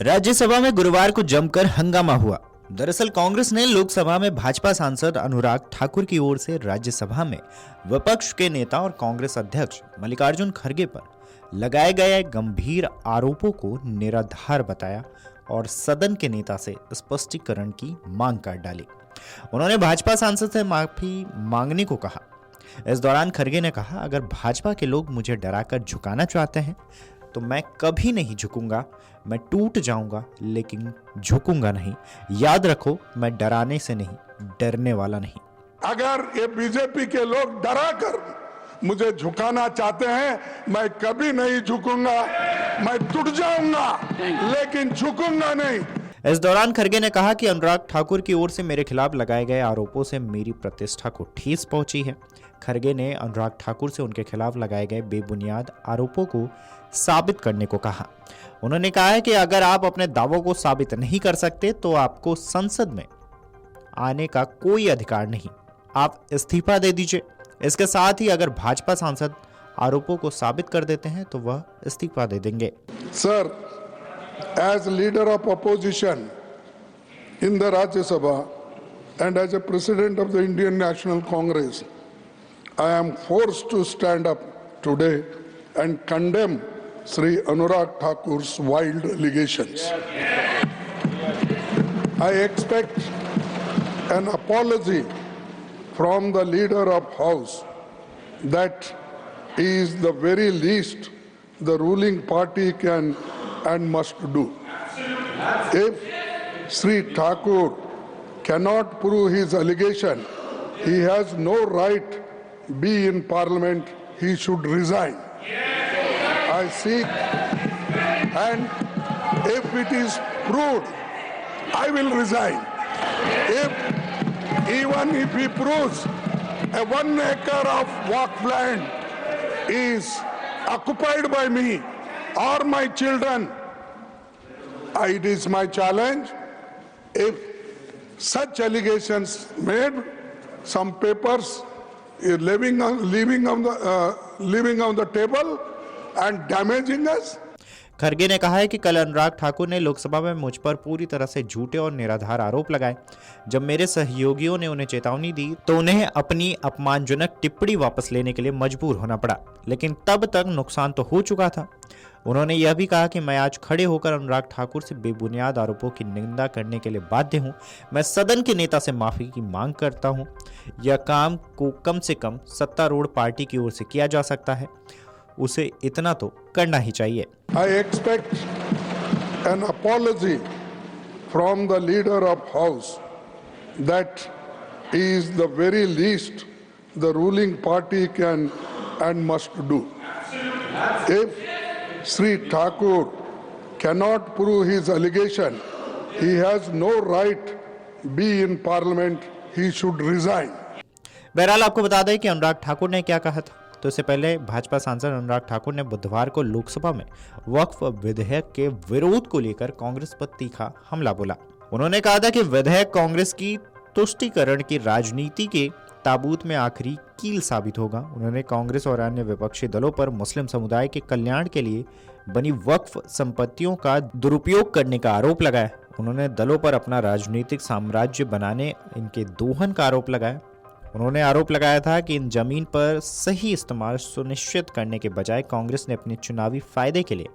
राज्यसभा में गुरुवार को जमकर हंगामा हुआ। दरअसल कांग्रेस ने लोकसभा में भाजपा सांसद अनुराग ठाकुर की ओर से राज्यसभा में विपक्ष के नेता और कांग्रेस अध्यक्ष मल्लिकार्जुन खड़गे पर लगाए गए गंभीर आरोपों को निराधार बताया और सदन के नेता से स्पष्टीकरण की मांग कर डाली। उन्होंने भाजपा सांसद से माफी मांगने को कहा। इस दौरान खड़गे ने कहा, अगर भाजपा के लोग मुझे डराकर झुकाना चाहते हैं तो मैं कभी नहीं झुकूंगा। मैं टूट जाऊंगा लेकिन झुकूंगा नहीं। याद रखो, मैं डराने से नहीं, डरने वाला नहीं। अगर ये बीजेपी के लोग डराकर मुझे झुकाना चाहते हैं, मैं कभी नहीं झुकूंगा। मैं टूट जाऊंगा लेकिन झुकूंगा नहीं। इस दौरान खड़गे ने कहा कि अनुराग ठाकुर की ओर से मेरे खिलाफ लगाए गए आरोपों से मेरी प्रतिष्ठा को ठेस पहुंची है। खड़गे ने अनुराग ठाकुर से उनके खिलाफ लगाए गए बेबुनियाद आरोपों को साबित करने को कहा। उन्होंने कहा है कि अगर आप अपने दावों को साबित नहीं कर सकते तो आपको संसद में आने का कोई अधिकार नहीं। आप इस्तीफा दे दीजिए। इसके साथ ही अगर भाजपा सांसद आरोपों को साबित कर देते हैं तो वह इस्तीफा दे देंगे। Sir, as leader of opposition in the Rajya Sabha and as a president of the Indian National Congress, I am forced to stand up today and condemn Sri Anurag Thakur's wild allegations. I expect an apology from the leader of House. That is the very least the ruling party can and must do. If Sri Thakur cannot prove his allegation, he has no right be in parliament. He should resign. I seek, and if it is proved, I will resign. Even if he proves a 1 acre of walk land is occupied by me or my children, it is my challenge. If such allegations made, some papers leaving on the table and damaging us. खड़गे ने कहा है कि कल अनुराग ठाकुर ने लोकसभा में मुझ पर पूरी तरह से झूठे और निराधार आरोप लगाए। जब मेरे सहयोगियों ने उन्हें चेतावनी दी तो उन्हें अपनी अपमानजनक टिप्पणी वापस लेने के लिए मजबूर होना पड़ा, लेकिन तब तक नुकसान तो हो चुका था। उन्होंने यह भी कहा कि मैं आज खड़े होकर अनुराग ठाकुर से बेबुनियाद आरोपों की निंदा करने के लिए बाध्य हूं। मैं सदन के नेता से माफी की मांग करता हूं। यह काम को कम से कम सत्तारूढ़ पार्टी की ओर से किया जा सकता है, उसे इतना तो करना ही चाहिए। I expect an apology from the leader of House. That is the very least the ruling party can and must do. If Sri Thakur cannot prove his allegation, he has no right be in parliament. He should resign. बहरहाल आपको बता दें कि अनुराग ठाकुर ने क्या कहा था। तो इससे पहले भाजपा सांसद अनुराग ठाकुर ने बुधवार को लोकसभा में वक्फ विधेयक के विरोध को लेकर कांग्रेस पर तीखा हमला बोला। उन्होंने कहा था कि विधेयक कांग्रेस की तुष्टीकरण की राजनीति के ताबूत में आखिरी कील साबित होगा। उन्होंने कांग्रेस और अन्य विपक्षी दलों पर मुस्लिम समुदाय के कल्याण के लिए बनी वक्फ संपत्तियों का दुरुपयोग करने का आरोप लगाया। उन्होंने दलों पर अपना राजनीतिक साम्राज्य बनाने इनके दोहन का आरोप लगाया। उन्होंने आरोप लगाया था कि इन जमीन पर सही इस्तेमाल सुनिश्चित करने के बजाय कांग्रेस ने अपने चुनावी फायदे के लिए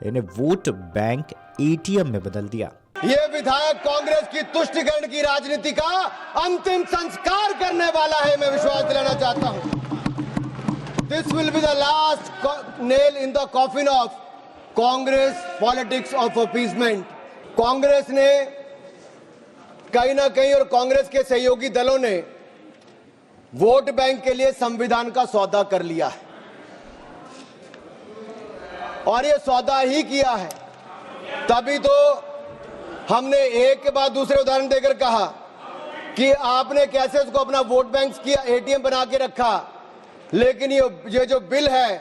इन्हें वोट बैंक एटीएम में बदल दिया। ये विधायक कांग्रेस की तुष्टीकरण की राजनीति का अंतिम संस्कार करने वाला है, मैं विश्वास दिलाना चाहता हूं। This will be the last nail in the coffin of Congress politics of appeasement. Congress ने कहीं ना कहीं और कांग्रेस के सहयोगी दलों ने वोट बैंक के लिए संविधान का सौदा कर लिया है और ये सौदा ही किया है। तभी तो हमने एक के बाद दूसरे उदाहरण देकर कहा कि आपने कैसे उसको अपना वोट बैंक किया, एटीएम बना के रखा, लेकिन ये जो बिल है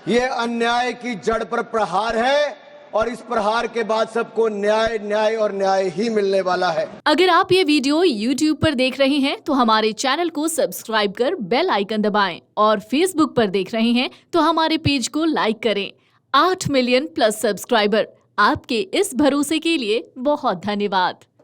ये अन्याय की जड़ पर प्रहार है और इस प्रहार के बाद सबको न्याय न्याय और न्याय ही मिलने वाला है। अगर आप ये वीडियो YouTube पर देख रहे हैं तो हमारे चैनल को सब्सक्राइब कर बेल आइकन दबाएं और Facebook पर देख रहे हैं तो हमारे पेज को लाइक करें। 8 मिलियन प्लस सब्सक्राइबर, आपके इस भरोसे के लिए बहुत धन्यवाद।